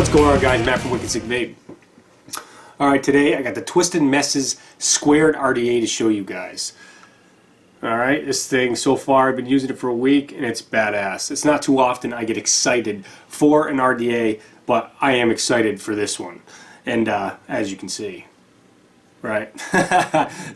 What's going on, guys? Matt from Wicked Sick Vape. Alright, today I got the Twisted Messes Squared RDA to show you guys. Alright, this thing so far, I've been using it for a week and it's badass. It's not too often I get excited for an RDA, but I am excited for this one. And as you can see, right?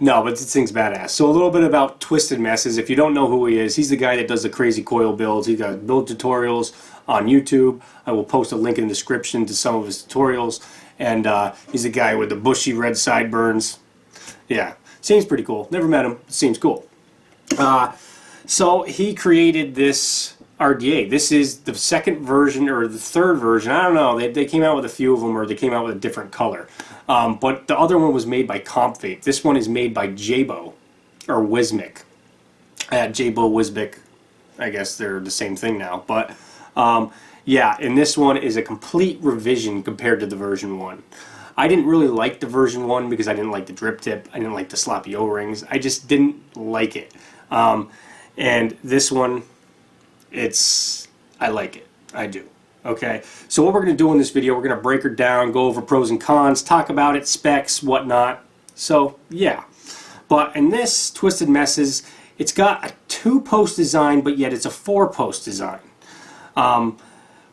No, but this thing's badass. So a little bit about Twisted Messes. If you don't know who he is, he's the guy that does the crazy coil builds. He got build tutorials on YouTube. I will post a link in the description to some of his tutorials. And he's the guy with the bushy red sideburns. Yeah, seems pretty cool. Never met him. Seems cool. So he created this RDA. This is the second version or the third version. I don't know. They came out with a few of them, or they came out with a different color. But the other one was made by Vape. This one is made by Jabo or Wismic. Jabo, Wismic. I guess they're the same thing now. But yeah, and this one is a complete revision compared to the version 1. I didn't really like the version 1 because I didn't like the drip tip. I didn't like the sloppy O-rings. I just didn't like it. And this one, I like it. I do. Okay, so what we're going to do in this video, we're going to break her down, go over pros and cons, talk about it, specs, whatnot. So, yeah. But in this Twisted Messes, it's got a 2-post design, but yet it's a 4-post design.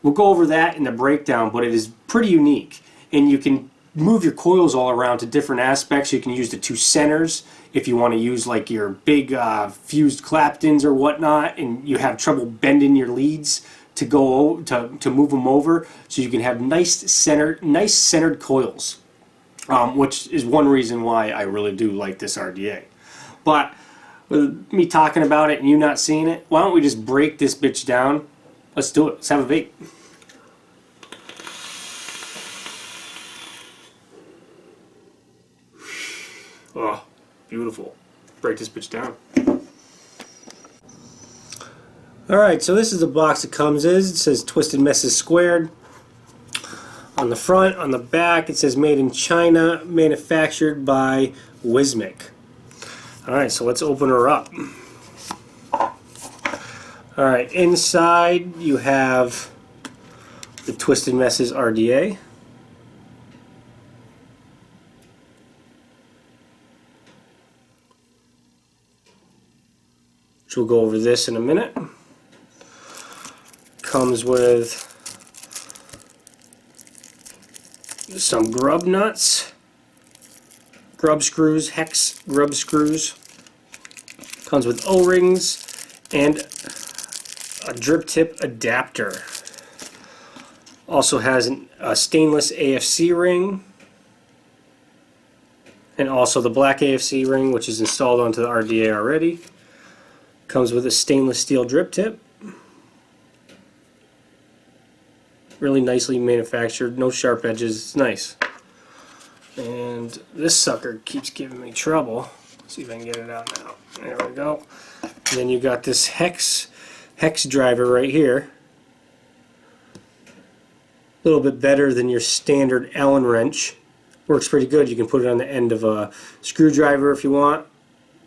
We'll go over that in the breakdown, but it is pretty unique. And you can move your coils all around to different aspects. You can use the 2 centers if you want to use like your big fused Claptons or whatnot, and you have trouble bending your leads to go to move them over, so you can have nice centered coils, which is one reason why I really do like this RDA. But with me talking about it and you not seeing it, why don't we just break this bitch down? Let's do it. Let's have a vape. Oh, beautiful. Break this bitch down. Alright, so this is the box it comes in. It says Twisted Messes Squared. On the front, on the back, it says made in China, manufactured by Wismic. Alright, so let's open her up. Alright, inside you have the Twisted Messes RDA. Which we'll go over this in a minute. Comes with some grub nuts, grub screws, hex grub screws. Comes with O-rings and a drip tip adapter. Also has a stainless AFC ring, and also the black AFC ring, which is installed onto the RDA already. Comes with a stainless steel drip tip. Really nicely manufactured, no sharp edges, it's nice. And this sucker keeps giving me trouble. Let's see if I can get it out now. There we go. And then you got this hex driver right here. A little bit better than your standard Allen wrench. Works pretty good. You can put it on the end of a screwdriver if you want.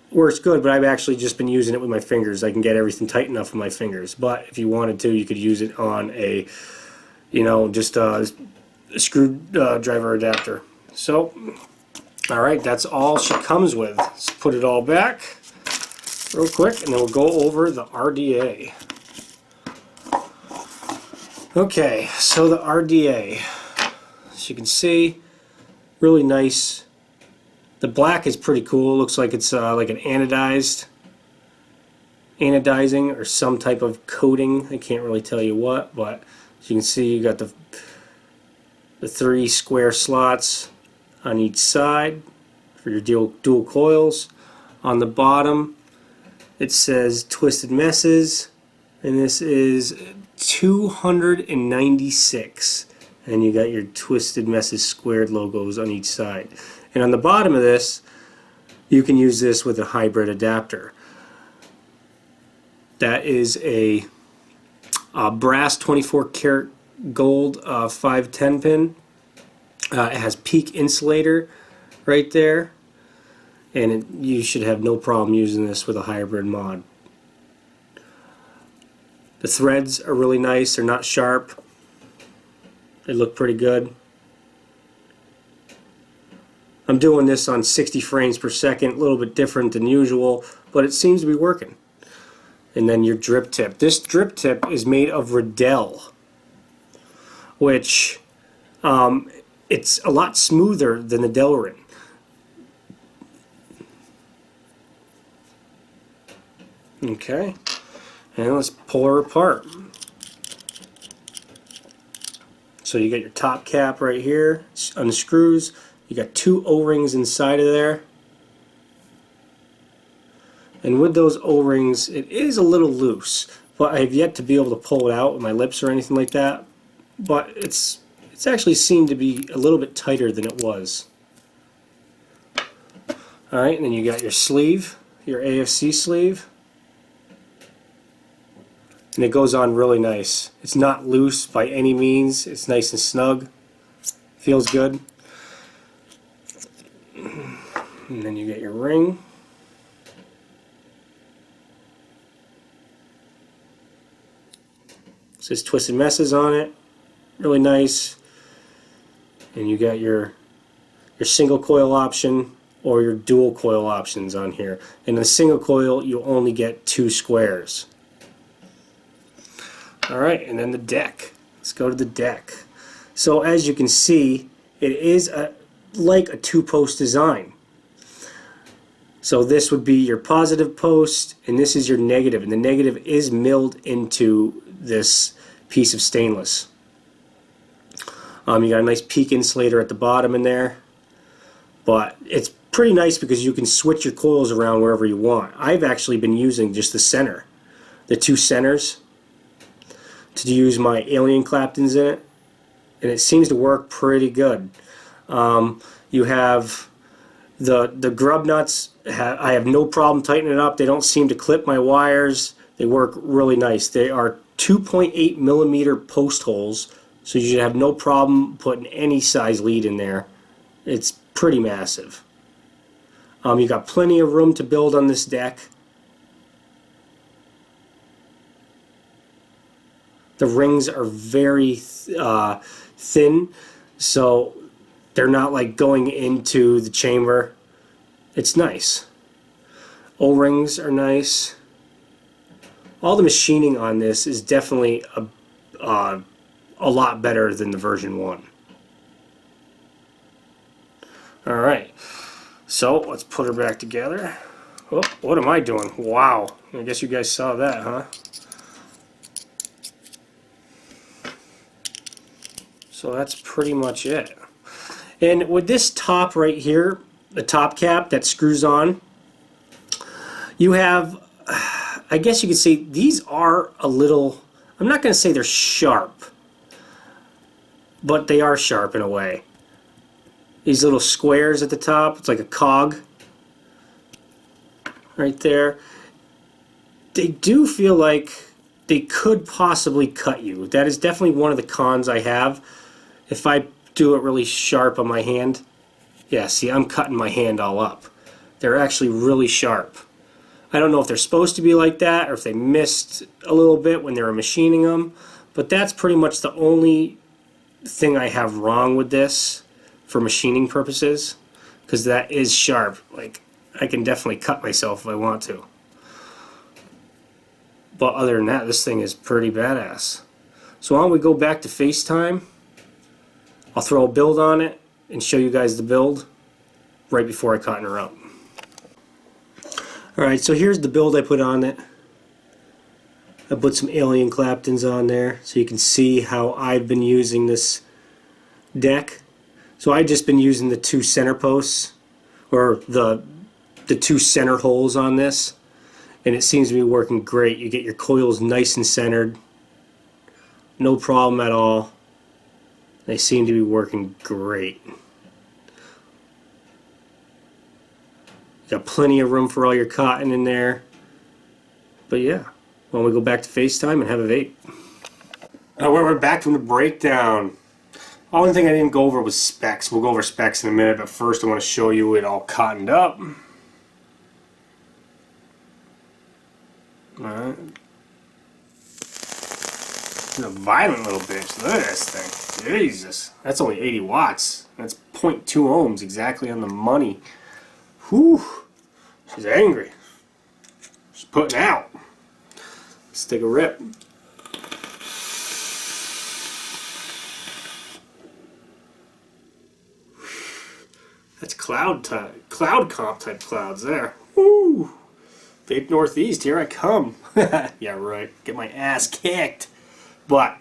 Works good, but I've actually just been using it with my fingers. I can get everything tight enough with my fingers. But if you wanted to, you could use it on a, just a screwdriver adapter. So, alright, that's all she comes with. Let's put it all back real quick, and then we'll go over the RDA. Okay, so the RDA, as you can see, really nice. The black is pretty cool. Looks like it's like an anodizing or some type of coating. I can't really tell you what, but as you can see, you got the 3 square slots on each side for your dual coils. On the bottom, it says Twisted Messes, and this is 296. And you got your Twisted Messes Squared logos on each side. And on the bottom of this, you can use this with a hybrid adapter. That is a brass 24 karat gold 510 pin. It has peak insulator right there, and you should have no problem using this with a hybrid mod. The threads are really nice, they're not sharp. They look pretty good. I'm doing this on 60 frames per second, a little bit different than usual, but it seems to be working. And then your drip tip. This drip tip is made of Riddell, which it's a lot smoother than the Delrin. Okay, and let's pull her apart. So you got your top cap right here, unscrews. You got 2 O-rings inside of there. And with those O-rings, it is a little loose, but I have yet to be able to pull it out with my lips or anything like that. But it's actually seemed to be a little bit tighter than it was. Alright, and then you got your sleeve, your AFC sleeve. And it goes on really nice. It's not loose by any means. It's nice and snug. Feels good. And then you get your ring. It says Twisted Messes on it. Really nice. And you got your single coil option or your dual coil options on here. And the single coil, you only get 2 squares. Alright, and then the deck. Let's go to the deck. So as you can see, it is like a 2-post design. So this would be your positive post, and this is your negative. And the negative is milled into this piece of stainless. You got a nice peak insulator at the bottom in there. But it's pretty nice because you can switch your coils around wherever you want. I've actually been using just the center, the 2 centers, to use my alien Claptons in it, and it seems to work pretty good. You have the grub nuts. I have no problem tightening it up. They don't seem to clip my wires. They work really nice. They are 2.8 millimeter post holes, so you should have no problem putting any size lead in there. It's pretty massive. You got plenty of room to build on this deck. The rings are very thin, so they're not like going into the chamber. It's nice. O-rings are nice. All the machining on this is definitely a lot better than the version 1. Alright, so let's put her back together. Oh, what am I doing? Wow, I guess you guys saw that, huh? So that's pretty much it. And with this top right here, the top cap that screws on, you have, I guess you could say these are a little, I'm not going to say they're sharp, but they are sharp in a way. These little squares at the top, it's like a cog right there. They do feel like they could possibly cut you. That is definitely one of the cons I have. If I do it really sharp on my hand, yeah, see, I'm cutting my hand all up. They're actually really sharp. I don't know if they're supposed to be like that or if they missed a little bit when they were machining them, but that's pretty much the only thing I have wrong with this for machining purposes, because that is sharp. Like, I can definitely cut myself if I want to. But other than that, this thing is pretty badass. So why don't we go back to FaceTime? I'll throw a build on it and show you guys the build right before I cotton her up. Alright, so here's the build I put on it. I put some alien Claptons on there so you can see how I've been using this deck. So I've just been using the 2 center posts, or the 2 center holes on this, and it seems to be working great. You get your coils nice and centered, no problem at all. They seem to be working great. Got plenty of room for all your cotton in there. But yeah, why don't we go back to FaceTime and have a vape. We're back from the breakdown. Only thing I didn't go over was specs. We'll go over specs in a minute, but first I want to show you it all cottoned up. Alright. It's a violent little bitch. Look at this thing. Jesus. That's only 80 watts. That's 0.2 ohms exactly on the money. Whew. She's angry. She's putting out. Let's take a rip. That's cloud comp type clouds there. Woo! Vape Northeast, here I come. Yeah, right. Get my ass kicked. But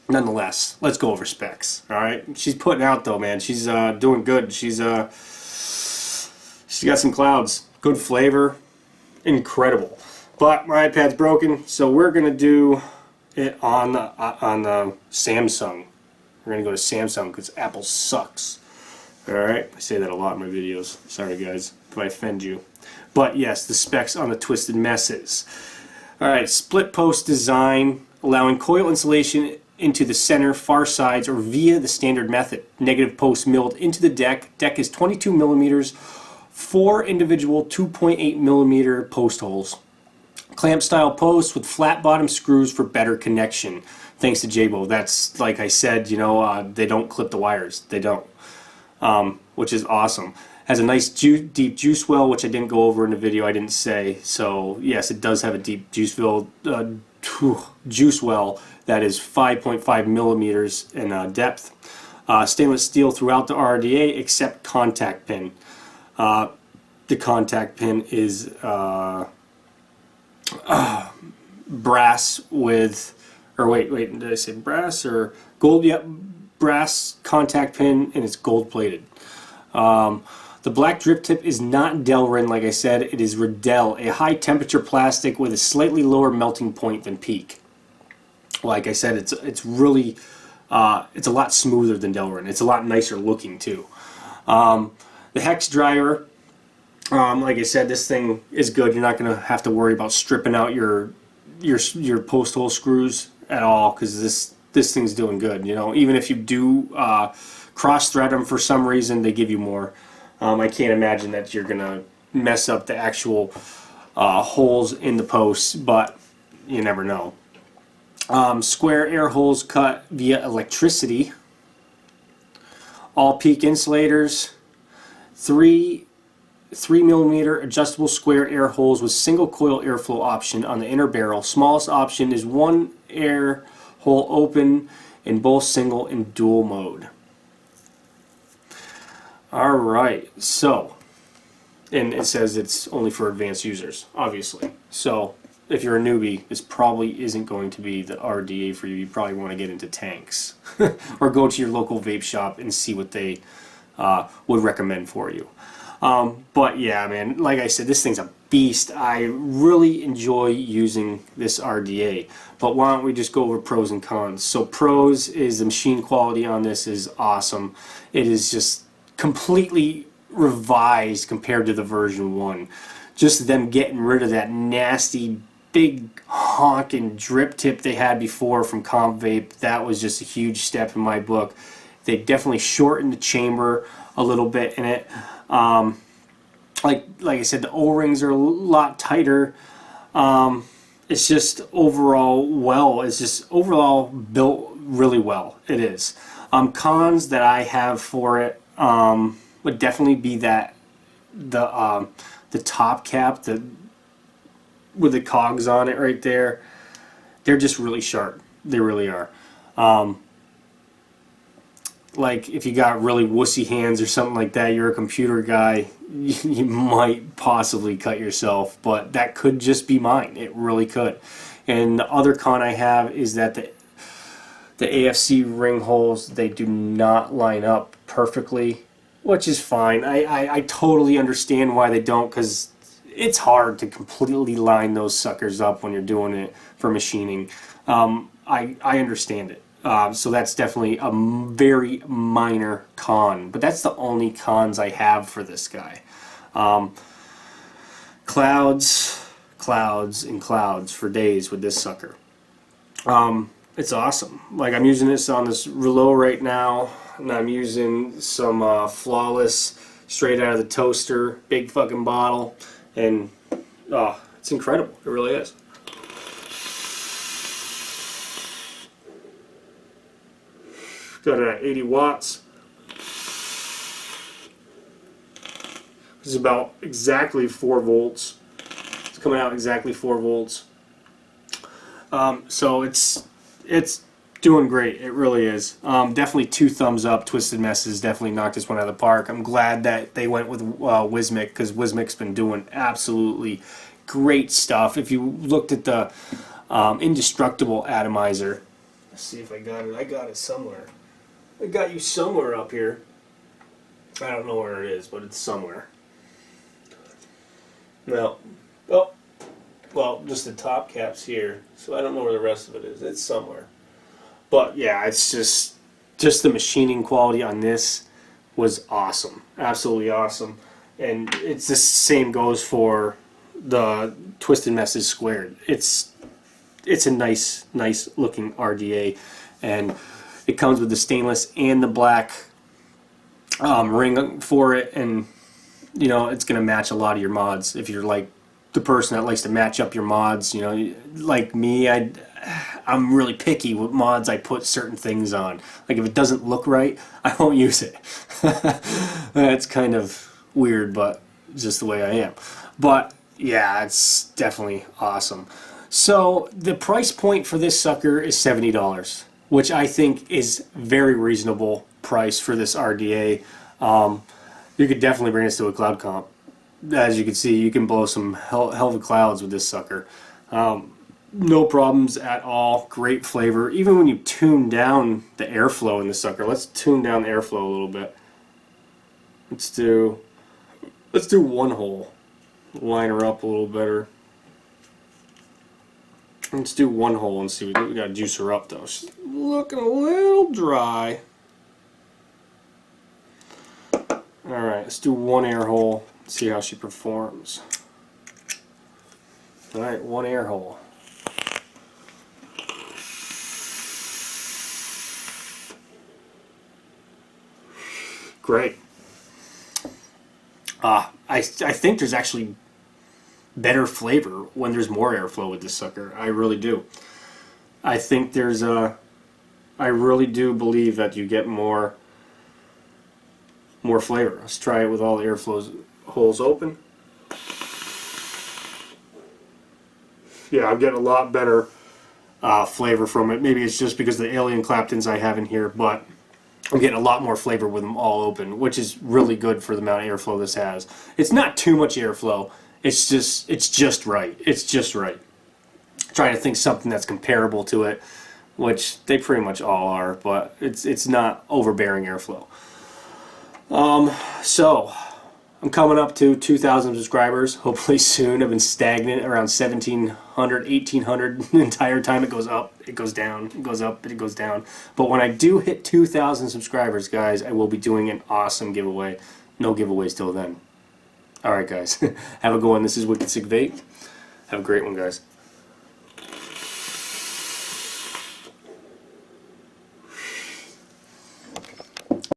nonetheless, let's go over specs. All right, she's putting out though, man. She's doing good. She's got some clouds, good flavor, incredible. But my iPad's broken, so we're gonna do it on the Samsung. We're gonna go to Samsung because Apple sucks. Alright, I say that a lot in my videos. Sorry guys if I offend you. But yes, the specs on the Twisted Messes. Alright, split post design, allowing coil insulation into the center, far sides, or via the standard method. Negative post milled into the deck. Deck is 22 millimeters, 4 individual 2.8 millimeter post holes. Clamp style posts with flat bottom screws for better connection. Thanks to Jabo. That's, like I said, you know, they don't clip the wires. They don't. Which is awesome. Has a nice deep juice well, which I didn't go over in the video. I didn't say. So yes, it does have a deep juice well that is 5.5 millimeters in depth. Stainless steel throughout the RDA except contact pin. The contact pin is brass with, or wait, did I say brass or gold? Yep. Brass contact pin, and it's gold plated. The black drip tip is not Delrin, like I said. It is Riddell, a high temperature plastic with a slightly lower melting point than Peak. Like I said, it's really it's a lot smoother than Delrin. It's a lot nicer looking too. The hex dryer, like I said, this thing is good. You're not going to have to worry about stripping out your post hole screws at all because this thing's doing good. You know, even if you do cross thread them for some reason, they give you more. I can't imagine that you're gonna mess up the actual holes in the posts, but you never know. Square air holes cut via electricity. All Peak insulators. 3 millimeter adjustable square air holes with single coil airflow option on the inner barrel. Smallest option is 1 air hole open in both single and dual mode. Alright, so, and it says it's only for advanced users, obviously. So, if you're a newbie, this probably isn't going to be the RDA for you. You probably want to get into tanks. Or go to your local vape shop and see what they would recommend for you. But yeah, man, like I said, this thing's a beast. I really enjoy using this RDA. But why don't we just go over pros and cons? So pros is the machine quality on this is awesome. It is just completely revised compared to the version 1. Just them getting rid of that nasty big honking drip tip they had before from Comp Vape. That was just a huge step in my book. They definitely shortened the chamber a little bit in it. Like I said, the O-rings are a lot tighter. It's just overall it's just overall built really well. It is. Cons that I have for it would definitely be that the top cap with the cogs on it right there. They're just really sharp. They really are. Like if you got really wussy hands or something like that, you're a computer guy, you might possibly cut yourself, but that could just be mine. It really could. And the other con I have is that the AFC ring holes, they do not line up perfectly, which is fine. I totally understand why they don't, because it's hard to completely line those suckers up when you're doing it for machining. I understand it. So that's definitely a very minor con, but that's the only cons I have for this guy. Clouds, and clouds for days with this sucker. It's awesome. Like I'm using this on this Rouleau right now, and I'm using some Flawless straight out of the toaster, big fucking bottle, and it's incredible. It really is. Got it at 80 watts. This is about exactly 4 volts. It's coming out exactly 4 volts. So it's doing great. It really is. Definitely 2 thumbs up. Twisted Messes definitely knocked this one out of the park. I'm glad that they went with Wismic, because Wismic's been doing absolutely great stuff. If you looked at the indestructible atomizer, let's see if I got it. I got it somewhere. I got you somewhere up here. I don't know where it is, but it's somewhere. No. Oh. Well, just the top cap's here, so I don't know where the rest of it is. It's somewhere. But yeah, it's just the machining quality on this was awesome. Absolutely awesome. And it's the same goes for the Twisted Messes Squared. It's a nice looking RDA, and it comes with the stainless and the black ring for it, and you know, it's going to match a lot of your mods. If you're like the person that likes to match up your mods, you know, like me, I'm really picky with mods. I put certain things on. Like if it doesn't look right, I won't use it. That's kind of weird, but just the way I am. But yeah, it's definitely awesome. So the price point for this sucker is $70, which I think is very reasonable price for this RDA. You could definitely bring this to a cloud comp. As you can see, you can blow some hell of a clouds with this sucker. No problems at all. Great flavor. Even when you tune down the airflow in the sucker. Let's tune down the airflow a little bit. Let's do one hole. Line her up a little better. Let's do one hole and see. We got to juice her up though. She's looking a little dry. Alright, let's do one air hole. See how she performs. Alright, one air hole. Great. I think there's actually better flavor when there's more airflow with this sucker. I really do. I think there's I really do believe that you get more flavor. Let's try it with all the airflows holes open. Yeah, I'm getting a lot better flavor from it. Maybe it's just because of the alien Claptons I have in here, but I'm getting a lot more flavor with them all open, which is really good for the amount of airflow this has. It's not too much airflow. It's just right. It's just right. Trying to think something that's comparable to it, which they pretty much all are, but it's not overbearing airflow. So I'm coming up to 2,000 subscribers, hopefully soon. I've been stagnant around 1,700, 1,800 the entire time. It goes up, it goes down, it goes up, it goes down. But when I do hit 2,000 subscribers, guys, I will be doing an awesome giveaway. No giveaways till then. Alright, guys. Have a good one. This is Wicked Sick Vape. Have a great one, guys.